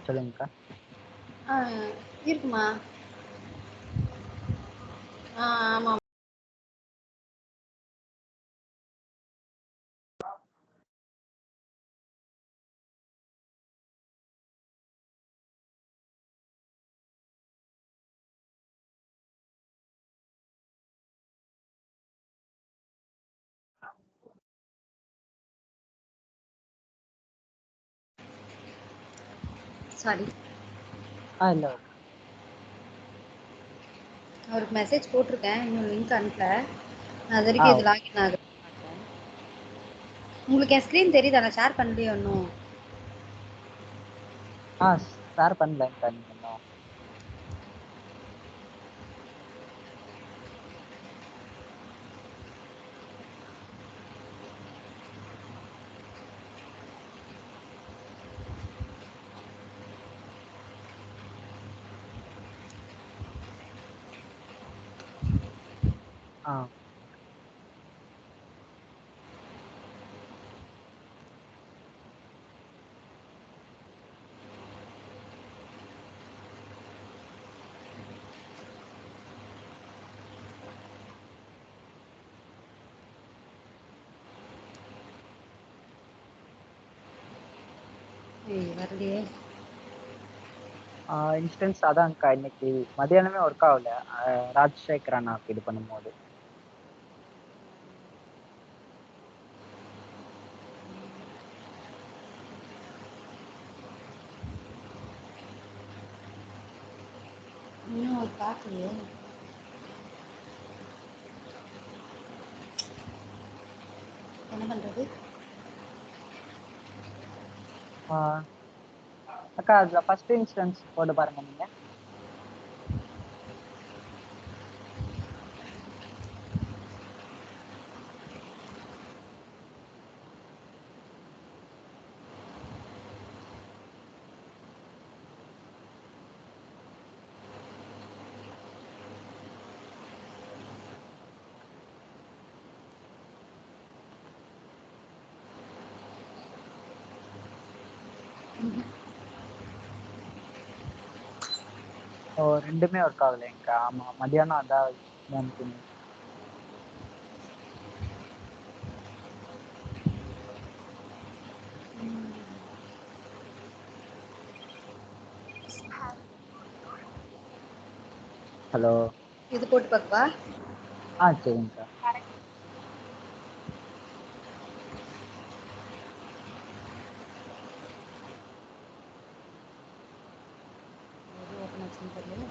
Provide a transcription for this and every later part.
சொல்லுங்கக்கா. ஆ இருக்குமா? ஆமாம். சாரி. இல்ல. அவருக்கு மெசேஜ் போட்டிருக்கேன், இன்னும் லிங்க் அனுப்பல. அது வரைக்கும் இது லாகின் ஆகுது. உங்களுக்கு என் ஸ்க்ரீன் தெரியுதா? நான் ஷேர் பண்ணலையோ இன்னும்? ஷேர் பண்ணலங்கக்கா நீங்க இன்னும். வரலையே. இன்ஸ்டன்ஸ் அதான்க்கா இன்னைக்கு மதியானமே ஒர்க் ஆகல. ராஜசேகர் அண்ணாக்கு இது பண்ணும்போது. இன்னும் அவர் பார்க்கலையே. என்ன பண்றது? அக்கா அதுல ஃபர்ஸ்ட் இன்ஸ்டன்ஸ் போட்டு பாருங்க நீங்க. ரெண்டுமே ஒர்க் ஆகலைங்கக்கா. ஆமா மதியானம் அதான் நினைக்கிறேன். ஹலோ. இது போட்டு பார்க்கவா? சரிங்கக்கா. ஓப்பன் ஆச்சுன்னு தெரியல.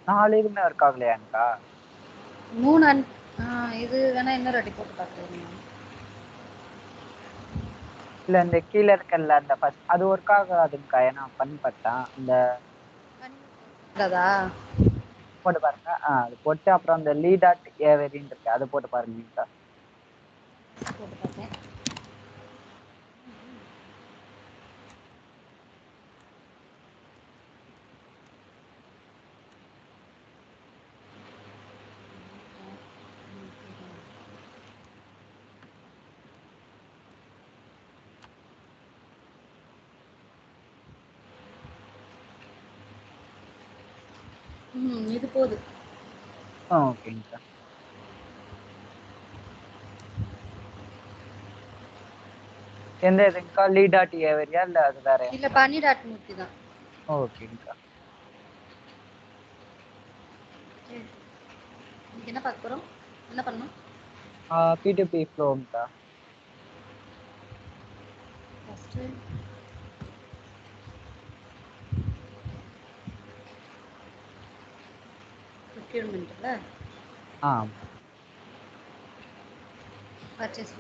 நாலு இதுமே ஒர்க் ஆகலையாங்கக்கா? 3 இது வேணா இன்னொரு வாட்டி போட்டு பார்க்குறேன். இல்ல இந்த கீழே இருக்கல அந்த ஃபர்ஸ்ட் அது ஒர்க் ஆகாதுங்கக்கா. ஏன்னா பண்ணி பார்த்தேன். இந்த போட்டு பாருங்க. அது போட்டு அப்புறம் அந்த லீடாட் ஏவரின்னு இருக்கு அதை போட்டு பாருங்கக்கா. போட்டு பார்த்தேன். இது போகுது. ஓகேங்கக்கா. எந்த இதுங்கக்கா? லீடாட் ஏவரியா இல்ல அது வேற? இல்ல பனி டாட் மூர்த்தி தான். ஓகேங்கக்கா. என்ன பார்க்க போறோம்? என்ன பண்ணணும்? P2P ஃப்ளோங்கக்கா. First procurement. ஆமா. பர்ச்சேஸ்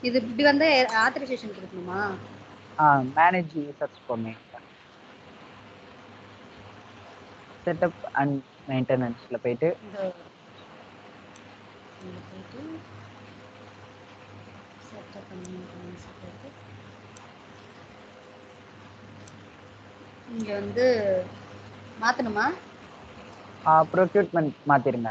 இது இப்படி வந்து ஆத்தரைசேஷன் கொடுக்கணுமா? மேனேஜ் யூசர்ஸ் போங்கக்கா. செட்டப் அண்ட் மெயின்டெனன்ஸ்ல போயிட்டு செட்டப் அண்ட் மெயின்டெனன்ஸ் போயிட்டு இங்க வந்து மாத்தணுமா? ப்ரொக்யூட்மெண்ட் மாத்திருங்க.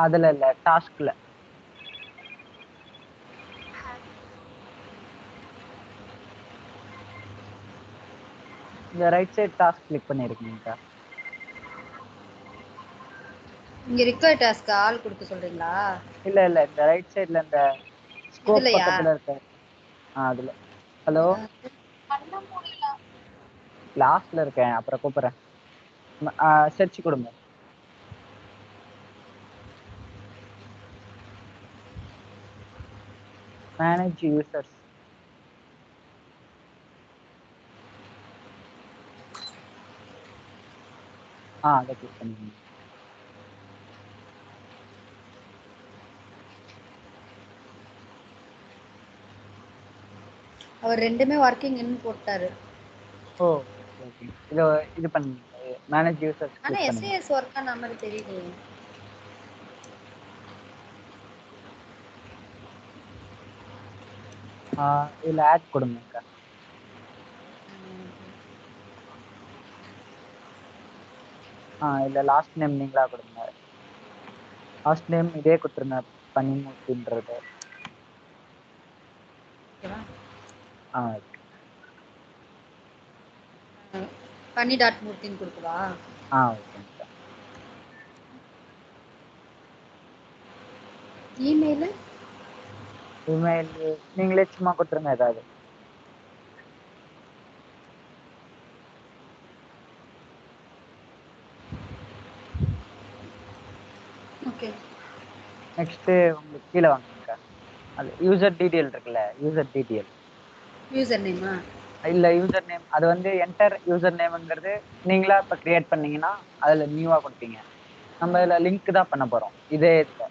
அதுல இல்ல, டாஸ்க்ல. இந்த ரைட் சைடு டாஸ்க் கிளிக் பண்ணிருக்கீங்கக்கா. இங்க ரிக்வயர் டாஸ்க் ஆல் கொடுக்க சொல்றீங்களா? இல்ல இல்ல, இந்த ரைட் சைடுல இந்த ஸ்கோப் இதுலயா? பக்கத்துல இருக்க அதுல. ஹலோ, லாஸ்ட்ல இருக்கேன், அப்புறம் கூப்பிடுறேன். சர்ச் கொடுங்க. Manage users. அதை கிளிக் பண்ணிக்கோங்க. அவர் ரெண்டுமே ஒர்க்கிங் இன் போட்டாரு. ஓ ஓகே, இது பண்ணுங்க, மேனேஜ் யூசர்ஸ் ஆனா கிளிக் பண்ணுங்க. எஸ்ஏஎஸ் ஒர்க் ஆன மாதிரி தெரியல. இதுல ஆட் கொடுங்கக்கா. இல்ல, லாஸ்ட் நேம் நீங்களா கொடுங்க. லாஸ்ட் நேம் இதே கொடுத்துருங்க, பனிமூர்த்தின்றது. பனி டாட் மூர்த்தின்னு கொடுக்கவா? ஓகேங்கக்கா. இமெயில் நீங்களே சும்மா கொடுத்துருங்க ஏதாவது. ஓகே. நெக்ஸ்ட் உங்களுக்கு கீழே வாங்கக்கா. அது யூசர் டீடைல் இருக்குல்ல, யூசர் டீடைல். யூசர் நேமா? இல்ல, யூசர் நேம். அது வந்து என்டர் யூசர் நேம்ங்கிறது நீங்களா இப்ப கிரியேட் பண்ணீங்கன்னா அதுல நியூவா கொடுப்பீங்க. நம்ம இதுல லிங்க் தான் பண்ண போறோம். இதே இதுல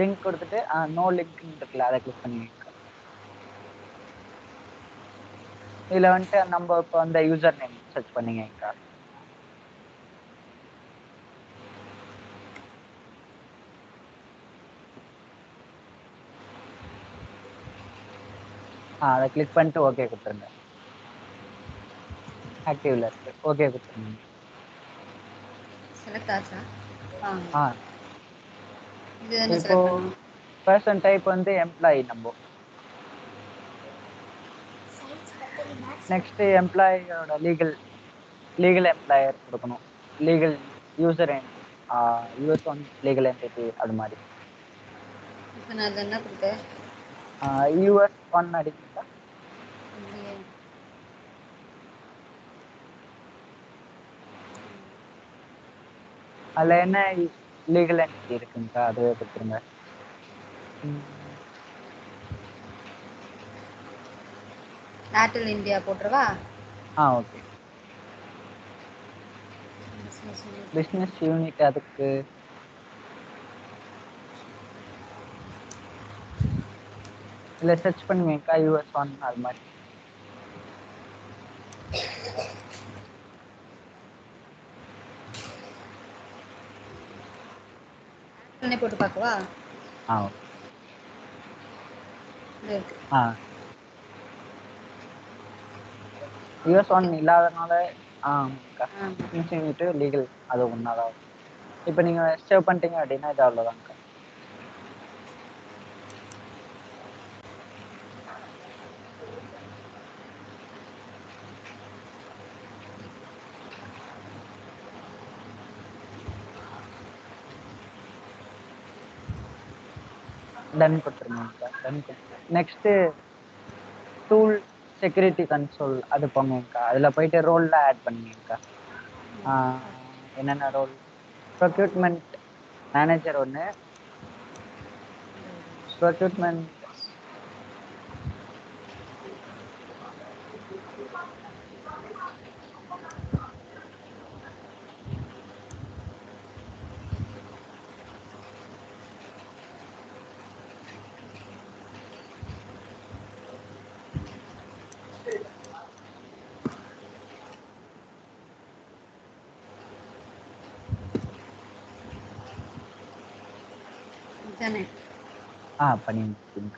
லிங்க் கொடுத்துட்டு நோ லிங்க் இருக்குல்ல, அதை கிளிக் பண்ணிக்கோங்க. இதுல வந்துட்டு நம்ம இப்ப வந்து யூசர் நேம் சர்ச் பண்ணீங்கக்கா. அதை கிளிக் பண்ணிட்டு ஓகே கொடுத்துருங்க. ஆக்டிவ்ல இருக்கு, ஓகே கொடுத்துருங்க. செலக்ட் ஆச்சா? இது என்ன இப்போ செலக்ட் பண்ணனும்? பர்சன் டைப் வந்து எம்ப்ளாயி நம்ம. நெக்ஸ்ட் எம்ப்ளாயியோட லீகல் எம்ப்ளாயர் கொடுக்கணும். Legal user US1 legal entity அது மாதிரி. இப்போ நான் அது என்ன கொடுத்தேன்? US1 அடிக்கீங்களா? அதுல என்ன லீகல் என்டிட்டி இருக்குங்கக்கா, அதுவே கொடுத்துருங்க. ஏர்டெல் இந்தியா போட்டுருவா? ஓகே. பிசினஸ் யூனிட் அதுக்கு இல்ல, சர்ச் பண்ணுவீங்கக்கா US1 அது மாதிரி. போட்டு பார்க்கவா? ஓகே. US1 இல்லாதனால பிசினஸ் யூனிட் லீகல் அது ஒன்னாதான். இப்போ நீங்க சேவ் பண்ணிட்டீங்க அப்படின்னா இது அவ்வளவுதான்க்கா. டன் கொடுத்துருங்கக்கா. டன் கொடுத்து நெக்ஸ்ட் டூல் செக்யூரிட்டி கன்சோல் அது போங்கக்கா. அதுல போயிட்டு ரோல்ல ஆட் பண்ணுங்கக்கா. என்னென்ன ரோல்? ப்ரொக்யூட்மெண்ட் மேனேஜர் ஒன்று, ப்ரொக்யூட்மெண்ட் தானே? பண்ணி முடிச்சிங்க.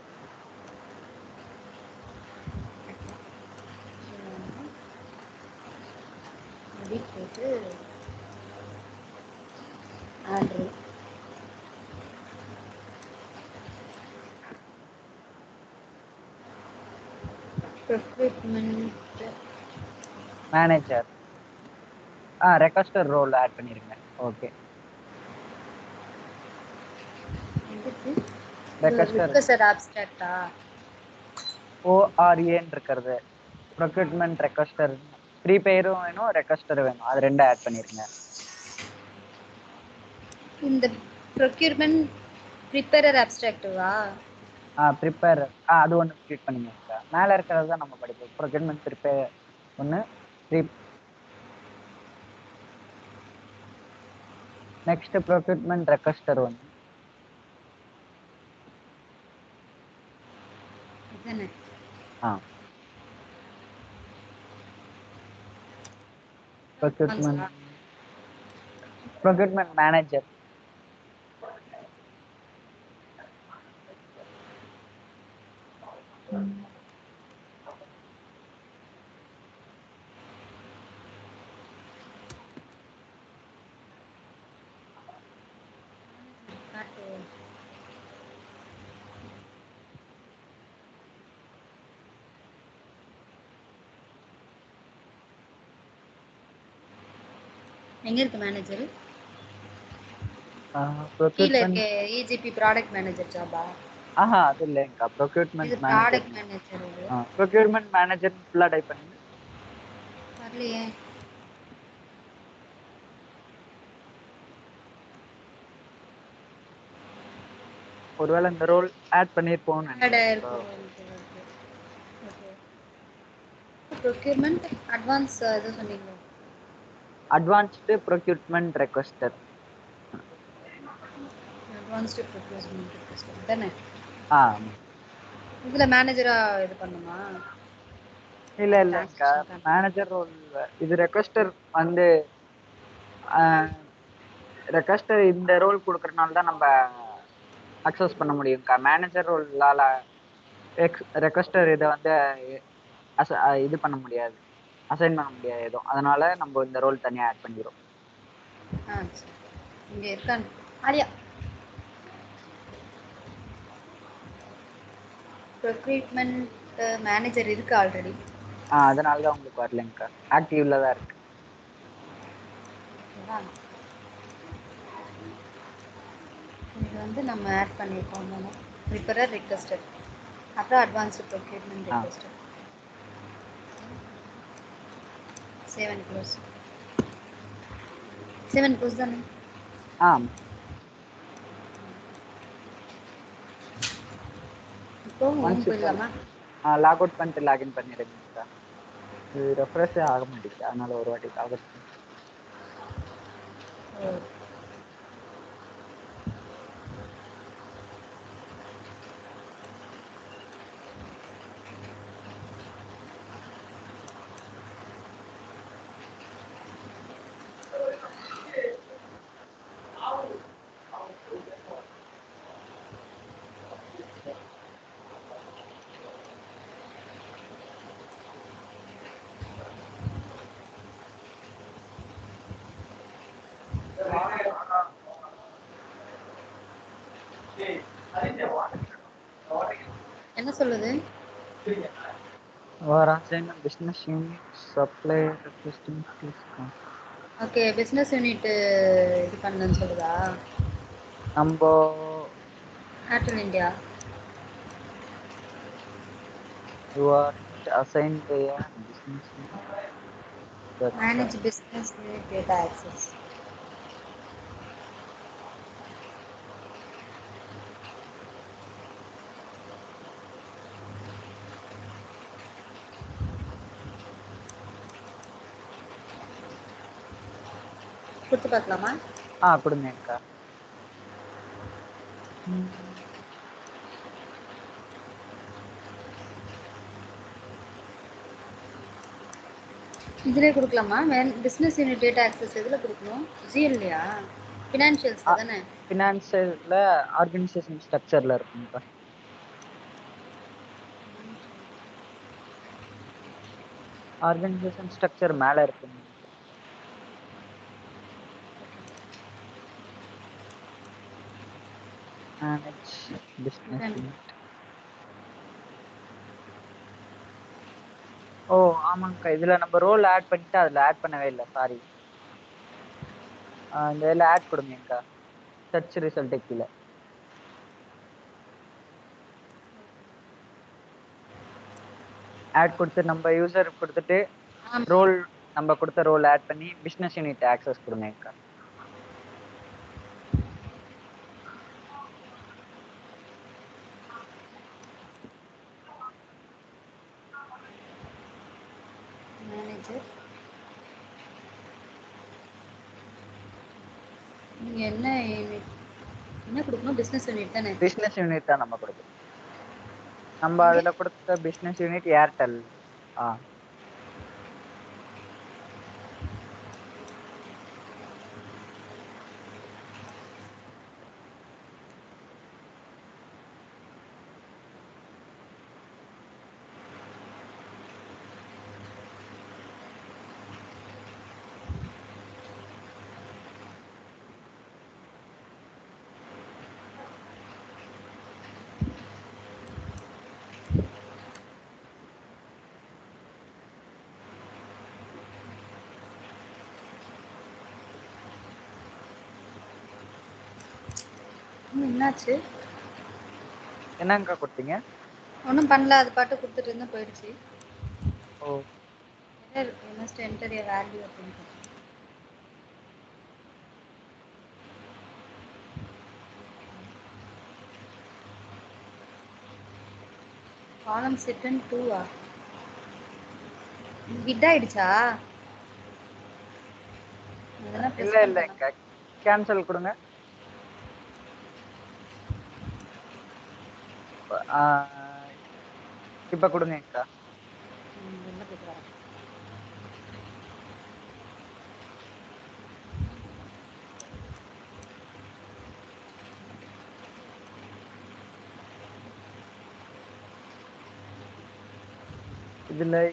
எடிட் போட்டு ஆர்டர் ப்ரொக்யூட்மெண்ட் மேனேஜர் ரெக்வஸ்டர் ரோல் ஆட் பண்ணிருங்க. ஓகே, எதுக்கு ரெக்வஸ்டர் ரிக்வெஸ்ட் அப்ஸ்ட்ராக்ட்டா? ORAன்னு இருக்கிறது ப்ரொக்யூட்மெண்ட் ரெக்வஸ்டர். ப்ரீபெயரும் வேணும், ரெக்வஸ்டர் வேணும், அது ரெண்டும் ஆட் பண்ணிருங்க. இந்த ப்ரொக்யூர்மெண்ட் ப்ரிப்பேரர் அப்ஸ்ட்ராக்ட்டிவா? ப்ரிப்பேர் அது ஒன்று கிளிக் பண்ணிங்க. மேலே இருக்கிறது தான் நம்ம படிப்போம். ப்ரொக்யூட்மெண்ட் ப்ரிப்பேர் ஒன்று, நெக்ஸ்ட் ப்ரொக்யூட்மெண்ட் ரெக்வஸ்டர் ஒன்று. இதுதானே? ப்ரொக்யூட்மெண்ட் மேனேஜர். எங்க இருக்கு மேனேஜர்? கீழ ப்ரொக்யூட்மெண்ட் இருக்க EGP ப்ராடக்ட் மேனேஜர் ஜாபா? அது இல்லைங்கக்கா. ப்ரொக்யூட்மெண்ட் இது மேனேஜர். Product manager. இது ப்ரொக்யூட்மெண்ட் மேனேஜர் ஃபுல்லாக டைப் பண்ணுங்க. வரலையே. ஒருவேளை இந்த ரோல் ஆட் பண்ணிருப்போம். ப்ரொக்யூர்மெண்ட் அட்வான்ஸ் எது சொன்னீங்க? அட்வான்ஸ்டு ப்ரொக்யூட்மெண்ட் ரெக்வஸ்டர். அட்வான்ஸ்டு ப்ரொக்யூர்மெண்ட் ரெக்வஸ்டர் தானே? இதுல மேனேஜரா இது பண்ணுமா? இல்லைங்கக்கா, மேனேஜர் ரோல். இது ரெக்வஸ்டர் வந்து ரெக்வஸ்டர் இந்த ரோல் கொடுக்கறனால தான் நம்ம அக்சஸ் பண்ண முடியும்க்கா. மேனேஜர் ரோலால ரெக்வஸ்டர் இதை வந்து இது பண்ண முடியாது, அசைன் பண்ண முடியாது எதுவும். அதனால நம்ம இந்த ரோல் தனியா ஆட் பண்ணிக்கிறோம். இங்க இருக்கான் ஆலியா. ப்ரொக்யூட்மெண்ட் மேனேஜர் இருக்கு ஆல்ரெடி. அதனால தான் உங்களுக்கு வரலங்கக்கா. ஆக்டிவ்ல தான் இருக்கு. இது வந்து நம்ம ஆட் பண்ணியிருக்கோம். ப்ரிப்பேரர் ரெக்வஸ்டர், அப்புறம் அட்வான்ஸ்டு ப்ரொக்யூட்மெண்ட் ரெக்வஸ்டர். 7 க்ளோஸ். 7 க்ளோஸ் தானே? இப்போ ஹோம் போயிடலாமா? லாக் அவுட் பண்ணிட்டு லாகின் பண்ணிடுங்கக்கா. இது ரெஃப்ரெஷ் ஆக மாட்டேங்குது, அதனால ஒரு வாட்டி லாக் அவுட் பண்ணி. என்ன சொல்லுது? Or assign a business unit supplier requesting please come. Okay, business unit இது பண்ணனும்னு சொல்லுதா? நம்ம Airtel India. You are assigned a business unit. Manage business unit data access. கொடுத்து பார்க்கலாமா? கொடுங்கக்கா. இதிலே கொடுக்கலாமா? பிஸ்னஸ் யூனிட் டேட்டா ஆக்சஸ் எதில் கொடுக்கணும்? ஜிஎல்லையா? ஃபினான்ஷியல்ஸ் தானே? ஃபினான்ஷியல்ல ஆர்கனைசேஷன் ஸ்ட்ரக்சர்ல இருக்குங்கக்கா. ஆர்கனைசேஷன் ஸ்ட்ரக்சர் மேல இருக்குங்க. Manage business unit. ஓ ஆமாங்கக்கா, இதுல நம்ம ரோல் ஆட் பண்ணிட்டு அதுல ஆட் பண்ணவே இல்லை, சாரி. இந்த இதுல ஆட் கொடுங்கக்கா, சர்ச் ரிசல்ட் கீழே ஆட் கொடுத்து நம்ம யூசர் கொடுத்துட்டு ரோல் நம்ம கொடுத்த ரோல் ஆட் பண்ணி பிசினஸ் யூனிட் ஆக்சஸ் கொடுங்கக்கா. மேனேஜர் நீங்க என்ன கொடுக்கணும்? பிசினஸ் யூனிட் தானே? பிசினஸ் யூனிட் தான் நம்ம கொடுக்கணும். நம்ம அதுல கொடுத்த பிசினஸ் யூனிட் ஏர்டெல். என்னாச்சு? என்னங்கக்கா கொடுத்தீங்க? ஒன்றும் பண்ணல, அது பாட்டு கொடுத்துட்டு இருந்தா போயிடுச்சு. ஓ மஸ்ட் என்டர் எ வேல்யூ அப்படின்னு. காலம் செட்டன் 2 கிட் ஆயிடுச்சா? இல்ல இல்லக்கா, கேன்சல் கொடுங்க. இப்ப கொடுங்கக்கா.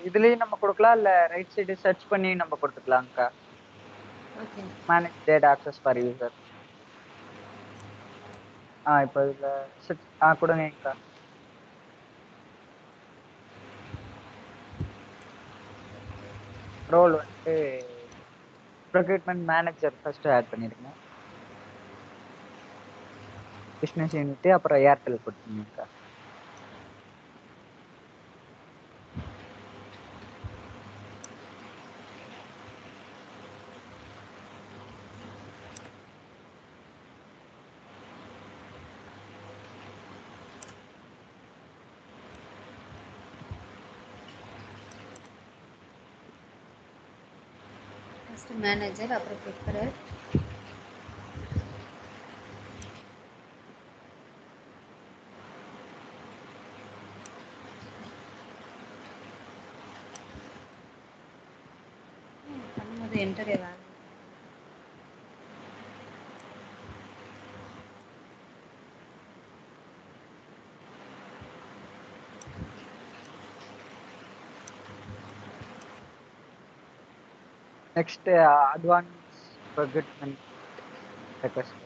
இதுலயும் நம்ம கொடுக்கலாம், இல்ல ரைட் சைடு சர்ச் பண்ணி நம்ம கொடுத்துக்கலாம்க்கா. Manage data access for user. இப்போ இதுல கொடுங்கக்கா. ரோல் வந்துட்டு ப்ரொக்யூட்மெண்ட் மேனேஜர் ஃபர்ஸ்ட் ஆட் பண்ணிருங்க. பிசினஸ் யூனிட் அப்புறம் ஏர்டெல் கொடுத்துருங்கக்கா. மேனேஜர் அப்புறம் ப்ரிப்பரர். பண்ணும்போது enter a value. Next advance procurement request.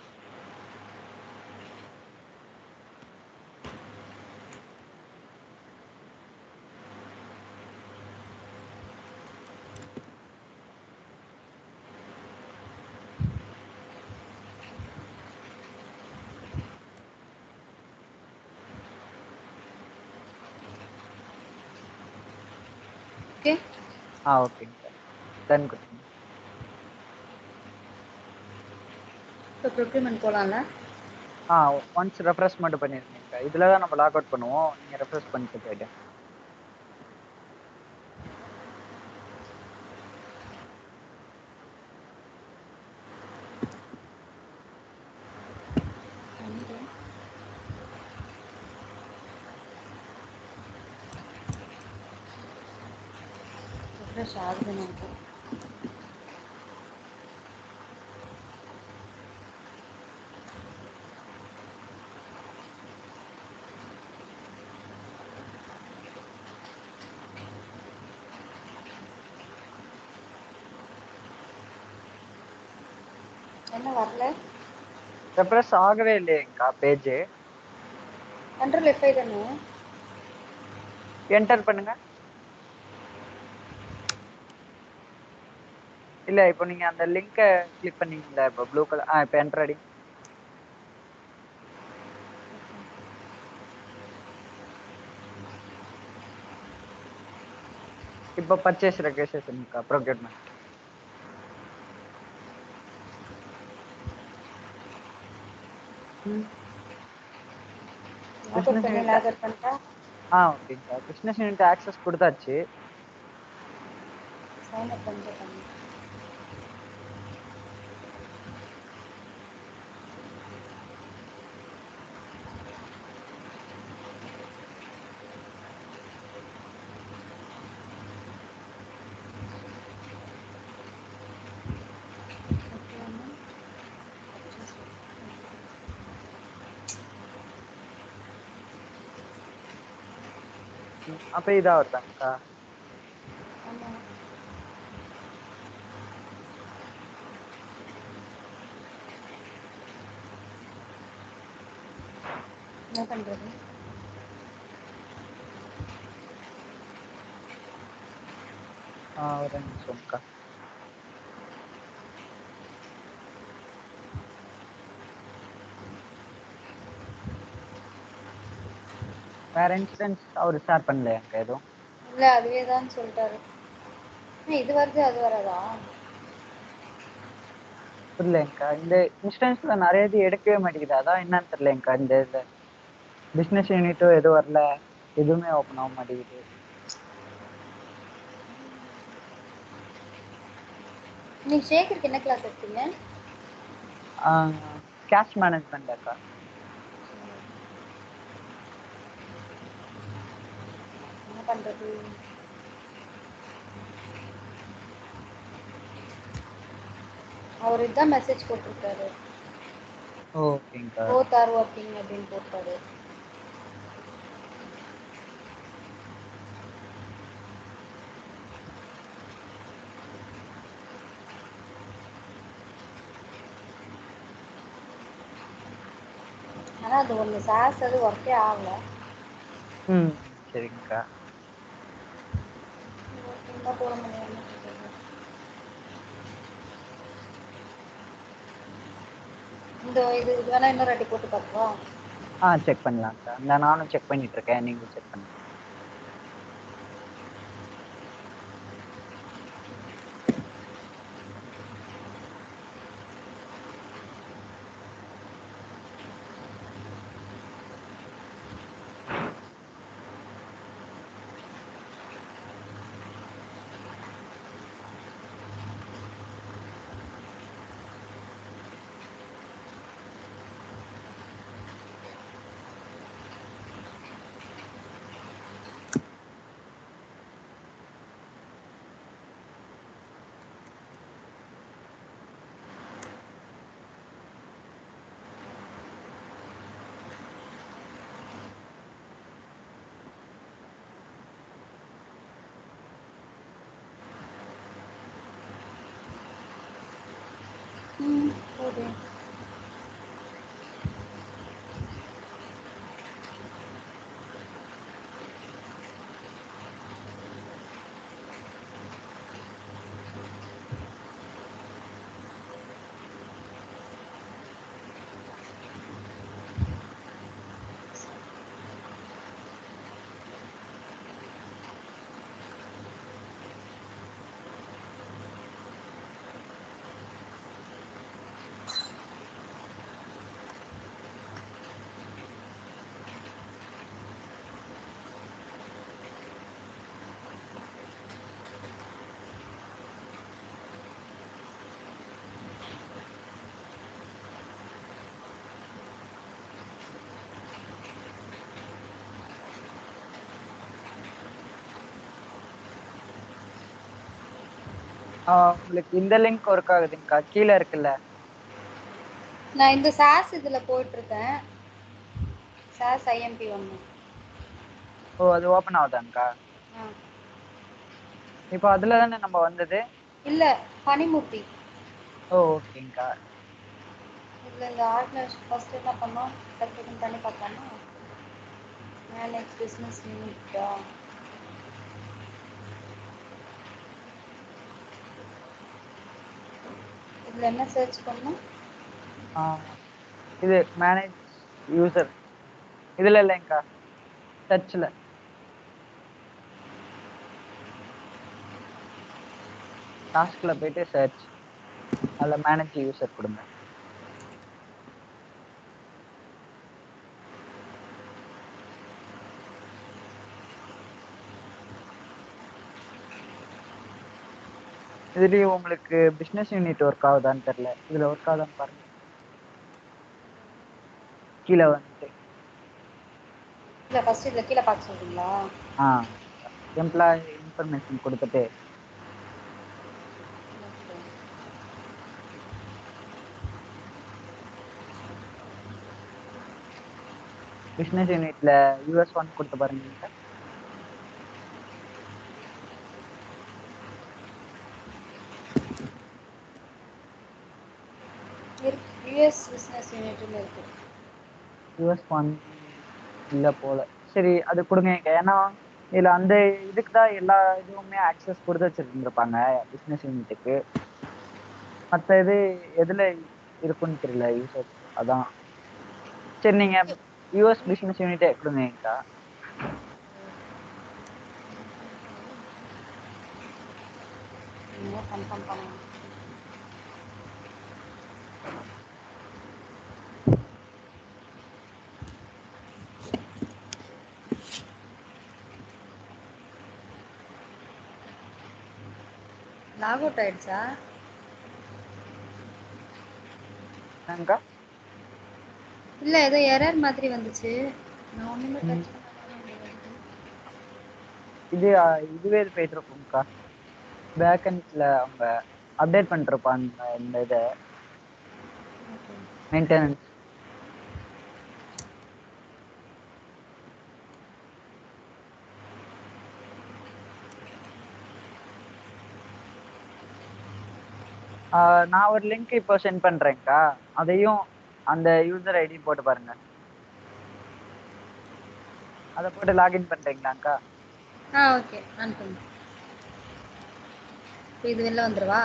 Okay ஓகேங்க, டன் கொடுத்துருங்க. இப்போ ப்ரொக்யூர்மெண்ட் போகலாம்ல? ஒன்ஸ் ரெஃப்ரெஷ் மட்டும் பண்ணிருக்கீங்க. இதுல தான் நம்ம லாக் அவுட் பண்ணுவோம், நீங்க ரெஃப்ரெஷ் பண்ணிட்டு போயிட்டு. ஃப்ரெஷ் ஆகுது நமக்கு. என்ன வரல? ரெஃப்ரெஷ் ஆகவே இல்லையேக்கா பேஜ். கண்ட்ரோல் F5 தானே? என்டர் பண்ணுங்க. இல்ல இப்போ நீங்க அந்த லிங்கை கிளிக் பண்ணீங்கல்ல, இப்போ ப்ளூ கலர் இப்போ என்டர் அடிங்க. இப்போ பர்ச்சேஸ் ரெக்வெஸ்ட்க்கா ப்ரொக்யூட்மெண்ட். லாகவுட் பண்ணி பிஸ்னஸ் லாகவுட் பண்ணிட்டா ஓகேங்கக்கா. பிஸ்னஸ் யூனிட் ஆக்சஸ் கொடுத்தாச்சு. சைன் அப் பண்ணிட்டு பண்ணு. அப்ப இதா வருதாங்கக்கா? ஆமாம். என்ன பண்ணுறது? ஒரு நிமிஷம்க்கா. வேற இன்ஸ்டன்ஸ் அவர் ஷேர் பண்ணலையாக்கா எதுவும்? இல்லை, அதுவே தான் சொல்லிட்டாரு. இது வருது அது வராதா? புரியலங்கக்கா. இந்த இன்ஸ்டன்ஸ்ல நிறைய இது எடுக்கவே மாட்டேங்குது. அதான் என்னன்னு தெரியலங்கக்கா. இந்த இதுல பிசினஸ் யூனிட்டும் எதுவும் வரல, எதுவுமே ஓப்பன் ஆக மாட்டேங்குது. நீங்கள் ஷேகருக்கு என்ன கிளாஸ் எடுத்தீங்க? கேஷ் மேனேஜ்மெண்ட் அக்கா. என்ன பண்ணுறது? அவர் இதுதான் மெசேஜ் போட்டிருக்காரு. ஓகேங்கக்கா. போத் ஆர் ஒர்க்கிங் அப்படின்னு போட்டாரு. ஆனால் அது ஒன்று சாஸ் அது ஒர்க்கே ஆகலை. சரிங்கக்கா. ஒர்க்கிங் தான் போட முடியாது. இந்த இது இது வேணா இன்னொரு வாட்டி போட்டு பார்க்கவா? செக் பண்ணலாம்க்கா. இந்த நானும் செக் பண்ணிட்டு இருக்கேன், நீங்களும் செக் பண்ணுங்க. போடு. உங்களுக்கு இந்த லிங்க் ஒர்க் ஆகுதுங்கக்கா, கீழே இருக்குல்ல. நான் இந்த சாஸ் இதுல போட்டிருக்கேன். சாஸ் ஐஎம்பி ஒன்று. ஓ, அது ஓப்பன் ஆகுதாங்கக்கா? இப்போ அதுல தானே நம்ம வந்தது. இல்ல, பனிமூர்த்தி. ஓ, ஓகேங்கக்கா. இதில் இந்த ஆர்கனைசேஷன் ஃபர்ஸ்ட் என்ன பண்ணோம், டக்குன்னு பண்ணி பார்க்கலாமா? மேனேஜ் பிஸ்னஸ் யூனிட்டா. இதில் என்ன சர்ச் பண்ணணும்? இது மேனேஜ் யூசர் இதுல இல்லைங்கக்கா, சர்ச்ல. டாஸ்க்ல போயிட்டு சர்ச், அதுல மேனேஜ் யூசர் கொடுங்க. இதுலயும் உங்களுக்கு பிசினஸ் யூனிட் ஒர்க் ஆகுதான்னு தெரியல. இதுல ஒர்க் ஆகுதான்னு பாருங்க, கீழே வந்துட்டு. இல்லை, ஃபர்ஸ்ட் இதில் கீழே பார்க்க சொல்றீங்களா? எம்ப்ளாயி இன்ஃபர்மேஷன் கொடுத்துட்டு பிசினஸ் யூனிட்ல US1 கொடுத்து பாருங்க. யூஎஸ் பிஸ்னஸ் யூனிட்னு இருக்கு. US1 இல்ல போல. சரி, அது கொடுங்க. ஏன்னா இதுல அந்த இதுக்கு தான் எல்லா இதுவுமே ஆக்சஸ் கொடுத்து வச்சிருந்துருப்பாங்க பிசினஸ் யூனிட்டுக்கு. மற்ற இது எதுல இருக்குன்னு தெரியல யூசர்ஸ், அதான். சரி, நீங்க US பிசினஸ் யூனிட்டே கொடுங்கக்கா. கன்ஃபார்ம் பண்ணணும். லாக் அவுட் ஆயிடுச்சா? என்னங்கக்கா? இல்ல, ஏதோ எரர் மாதிரி வந்துச்சு. நான் ஒண்ணுமே டச் பண்ண. இதுவே போயிட்டு இருக்கும்க்கா. பேக்கெண்ட்ல அவங்க அப்டேட் பண்ணிட்டு இருப்பாங்க இந்த இதை, மெயின்டெனன்ஸ். நான் ஒரு லிங்க் இப்போ சென்ட் பண்றேன்க்கா, அதையும் அந்த யூசர் ஐடி போட்டு பாருங்க. அதை போட்டு லாகின் பண்றீங்களாக்கா? ஓகே, அனுப்புங்க. இப்போ இது வெளில வந்துருவா?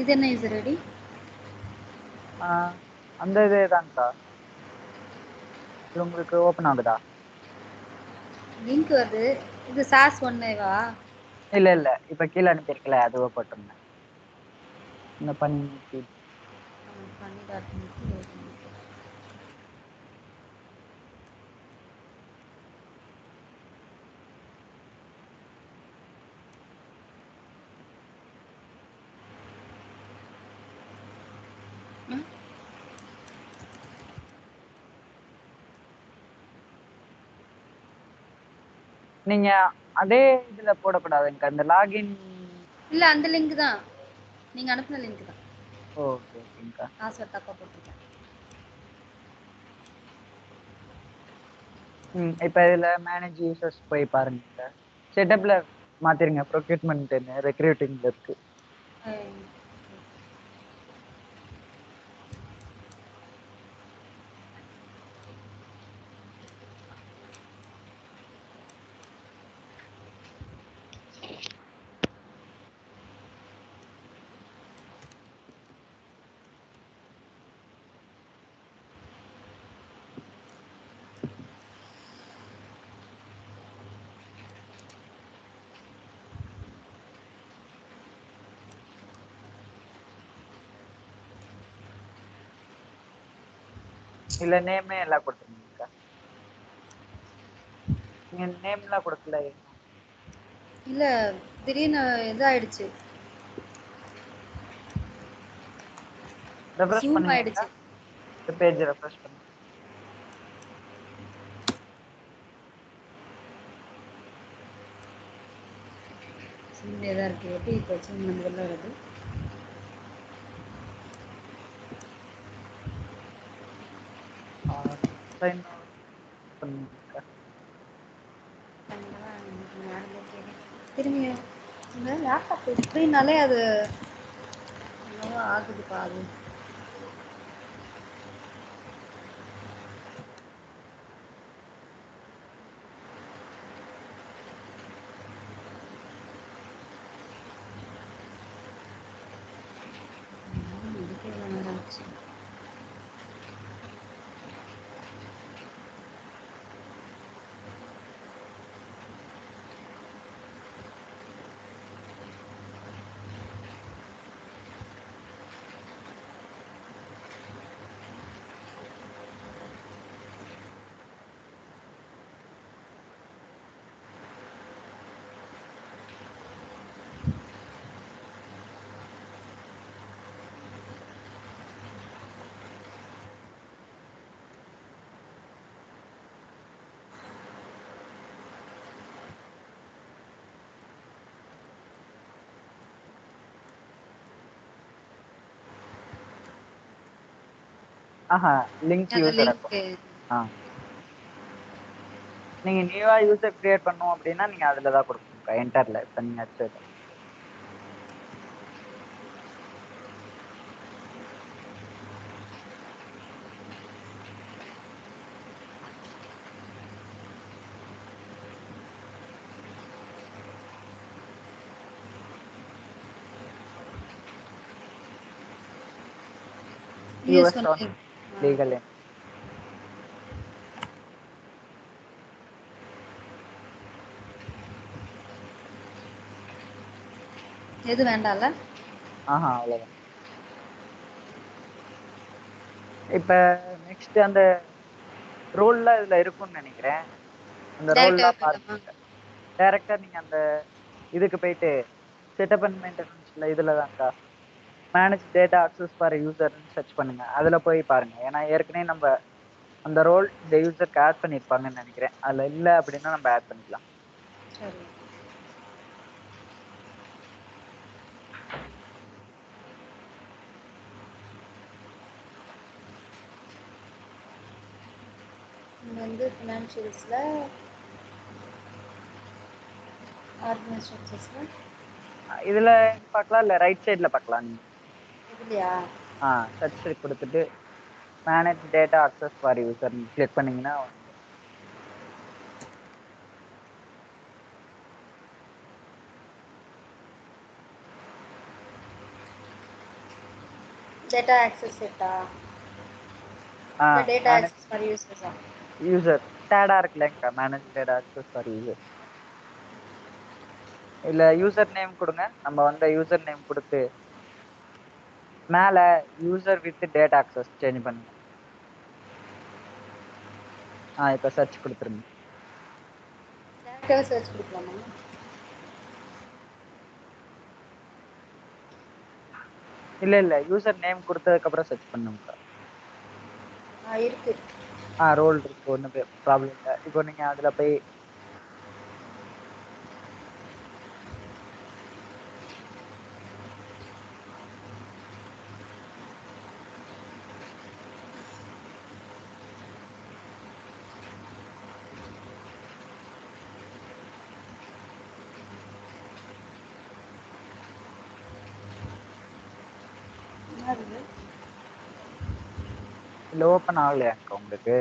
இது என்ன யூசர் ஐடி? அந்த இதே தான்க்கா. இது உங்களுக்கு ஓப்பன் ஆகுதா? லிங்க் வருது. இது சாஸ் ஒன்னேவா? இல்ல இல்ல, இப்ப கீழே அனுப்பியிருக்கல, அதுவா போட்டிருந்தேன். இந்த பனிமூர்த்தி. நீங்க அதே இதுல போடக்கூடாதுங்க, அந்த லாகின். இல்ல, அந்த லிங்க் தான் நீங்க அனுப்புன லிங்க் தான். ஓகே ஓகேங்கக்கா. பாஸ்வேர்ட் தப்பா போட்டுருக்கேன். இப்ப இதுல மேனேஜ் யூசர்ஸ் போய் பாருங்க. செட்டப்ல மாத்திருங்க, ப்ரொக்யூட்மெண்ட் ரெக்ரூட்டிங்ல இருக்கு. இல்ல நேமே எல்லாம் கொடுத்துருங்கக்கா. நீங்க நேம் எல்லாம் கொடுக்கல. இல்ல, திடீர்னு இதாயிடுச்சு. ரெஃப்ரெஷ் ஜூம் பண்ணுங்கக்கா. ஆயிடுச்சு. பேஜ் ரெஃப்ரெஷ் பண்ணு. சிம்லேயே தான் இருக்குது. எப்படி இப்போ சிம் வந்து வெளில வருது? சைன் பண்ணுங்க. திரும்பியும் இந்த லேப்டாப் எப்படின்னாலே அது என்னவோ ஆகுதுப்பா அது. இதுக்கே இவ்வளோ நேரம் ஆச்சு. லிங்க் அந்த யூசர் லிங்க் அக்கௌண்ட். நீங்க நியூவா யூசர் கிரியேட் பண்ணணும் அப்படின்னா நீங்க அதுல தான் கொடுக்கணும். என்டர்ல இப்ப நீங்க அடிச்சது. US US only. legal entity. எது வேண்டாம்ல? அவ்வளவுதான். இப்ப நெக்ஸ்ட் அந்த ரோல்ல இதுல இருக்கும்னு நினைக்கிறேன். அந்த ரோல்லாம் பாருங்க. டைரக்டா நீங்க அந்த இதுக்கு போயிட்டு செட்டப் அண்ட் மெயின்டெனன்ஸ்ல இதுல தான்க்கா மேனேஜ் டேட்டா அக்சஸ் ஃபார் யூசர்னு சர்ச் பண்ணுங்க. அதுல போய் பாருங்க. ஏன்னா ஏற்கனவே நம்ம அந்த ரோல் இந்த யூசருக்கு ஆட் பண்ணிருப்பாங்கன்னு நினைக்கிறேன். அதுல இல்ல அப்படின்னா நம்ம ஆட் பண்ணிக்கலாம். சரி. இங்க வந்து ஃபினான்ஷியல்ஸ்ல ஆர்கனைசேஷன்ஸ்ல இதுல பார்க்கலாம், இல்ல ரைட் சைடுல பார்க்கலாம். நீங்க இதுலையா? சர்ச் கொடுத்துட்டு manage data access for user click பண்ணீங்கன்னா டேட்டா ஆக்சஸ் செட்டா? டேட்டா ஆக்சஸ் ஃபார் யூசர்ஸா? யூசர் டேடா இருக்குல்லங்கா, manage data access for user. இல்ல யூசர் நேம் கொடுங்க. நம்ம வந்து யூசர் நேம் கொடுத்து மேல user with data access change பண்ணுங்க. இப்ப சர்ச் கொடுத்துருங்க. டேரக்டாவே சர்ச் கொடுக்கலாமா? இல்ல யூசர் நேம் கொடுத்ததுக்கு அப்புறம் சர்ச் பண்ணுங்க. இருக்கு. ரோல் இருக்கு, ஒன்றும் ப்ராப்ளம் இல்லை. இப்போ நீங்க அதுல போய் இல்ல ஓப்பன் ஆகலையாக்கா உங்களுக்கு?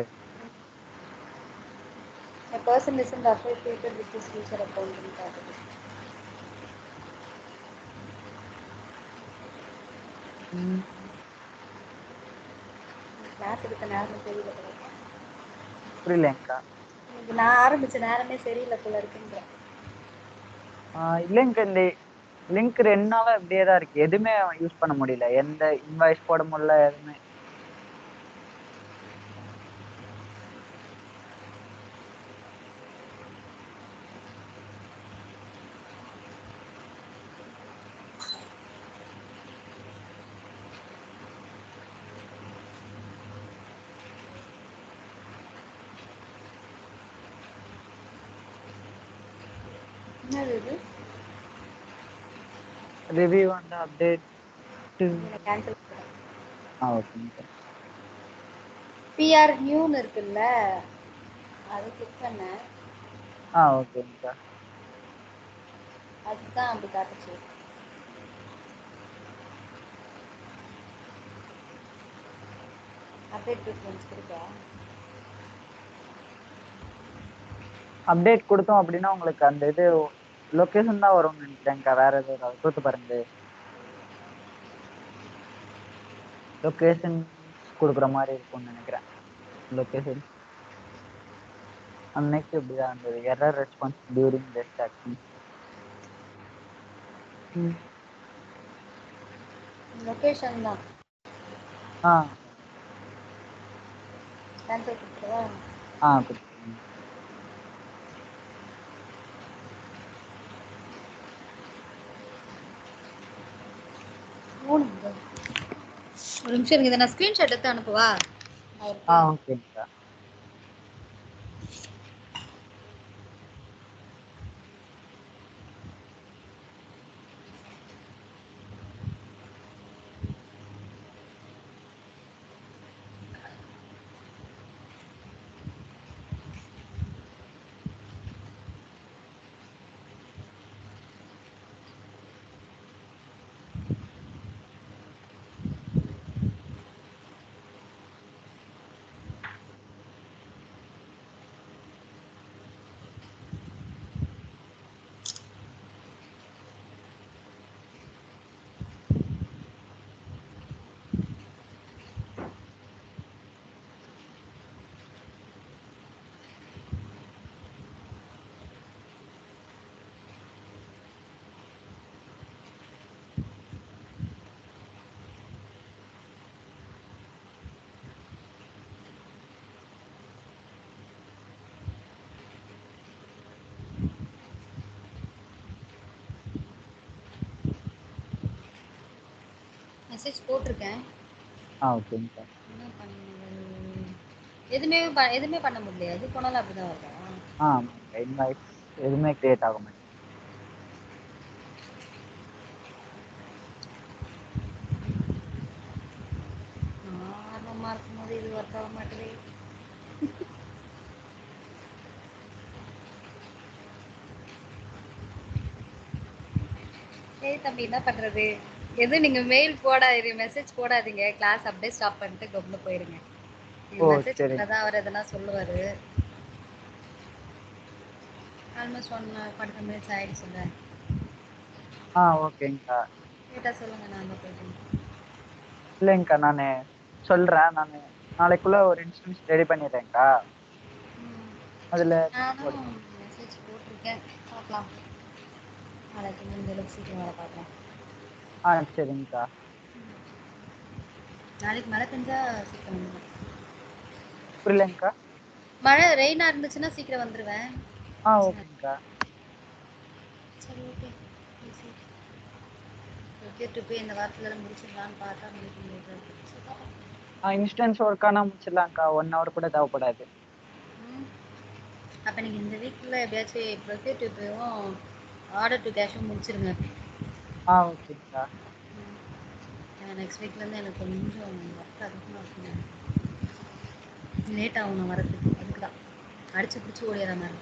A person isn't associated with this user account ன்னு காட்டுது. கிளாஸ் எடுத்த நேரம் தெரியல போல. புரியலங்கக்கா. நான் ஆரம்பிச்ச நேரமே சரியில்லை போல இருக்குன்ற. இல்லைங்க, இந்த லிங்க் 2 நாளா இப்படியே தான் இருக்கு. எதுவுமே யூஸ் பண்ண முடியல. எந்த இன்வாய்ஸ் போட முடியல, எதுவுமே. என்னது இது? Review and update. இதில் கேன்சல் பண்ணுறேன். ஓகேங்கக்கா. பிஆர் நியூன்னு இருக்குல்ல, அதை கிளிக் பண்ணேன். ஓகேங்கக்கா. அதுதான் அப்படி காட்டுச்சு. அப்டேட் ப்ரிஃபரன்ஸ் கொடுக்கா? அப்டேட் கொடுத்தோம் அப்படின்னா உங்களுக்கு அந்த இது லொகேஷன் தான் வரும்னு நினைக்கிறேன்க்கா. வேற எதுவும் கொடுத்து பாருங்க. லொகேஷன் கொடுக்குற மாதிரி இருக்கும்னு நினைக்கிறேன். லொகேஷன் அன்னைக்கு இப்படிதான் இருந்தது. Error response during best action. Location தான். கேன்சல் கொடுத்துருவா? கொடுத்துருங்க. ஒரு நிமிஷம் இருங்க, இதை நான் ஸ்க்ரீன்ஷாட் எடுத்து அனுப்புவா? ஓகேங்கக்கா. மெசேஜ் போட்டிருக்கேன். ஓகேங்கக்கா. என்ன பண்ண எதுவுமே பண்ண முடியல. எது போனாலும் அப்படிதான் வரும். ஆமாங்கக்கா. இன்வாய்ஸ் எதுவுமே கிரியேட் ஆக மாட்டேங்குது. ஆர்வமா இருக்கும்போது இது ஒர்க் ஆக மாட்டேது. சரி தம்பி, என்ன பண்றது? எதுவும் நீங்க மெயில் போடாதீங்க, மெசேஜ் போடாதீங்க. கிளாஸ் அப்படியே ஸ்டாப் பண்ணிட்டு கம்முன்னு போயிருங்க. மெசேஜ் சரி. பண்ணாதான் அவர் எதனா சொல்லுவாரு. ஆல்மோஸ்ட் 1 மினிட்ஸ் ஆயிடுச்சுங்க. ஓகேங்கக்கா. கேட்டா சொல்லுங்க, நான் தான் போயிட்டேன். இல்லைங்கக்கா, நான் சொல்றேன். நான் நாளைக்குள்ள ஒரு இன்ஸ்டன்ஸ் ரெடி பண்ணிடுறேன்க்கா. அதுல நானும் மெசேஜ் போட்டிருக்கேன், பார்க்கலாம். நாளைக்கு முடிஞ்ச அளவுக்கு சீக்கிரம் வர பார்க்கலாம். சரிங்கக்கா. நாளைக்கு மழை பெஞ்சா சீக்கிரம் வந்துடும். புரியலங்கக்கா. மழை ரெயினா இருந்துச்சுன்னா சீக்கிரம் வந்துடுவேன். ஓகேங்கக்கா. சரி, ஓகே. ஓகே, போய் இந்த வாரத்தில் முடிச்சிடலான்னு பார்த்தா முடிக்க. இன்ஸ்டன்ஸ் ஒர்க்கானா முடிச்சிடலாம்க்கா. 1 hour கூட தேவைப்படாது. அப்போ நீங்கள் இந்த வீக்கில் எப்படியாச்சும் ப்ரொஃபேட்டிவும் ஆர்டர் டு கேஷும் முடிச்சிருங்க. ஓகேங்கக்கா. நெக்ஸ்ட் வீக்லேருந்து எனக்கு கொஞ்சம் ஒர்க் அதிகமாக இருக்குங்க. லேட் ஆகும் நான் வரதுக்கு. அதுக்கு தான் அடிச்சு பிடிச்சி ஓடிடுற மாதிரி.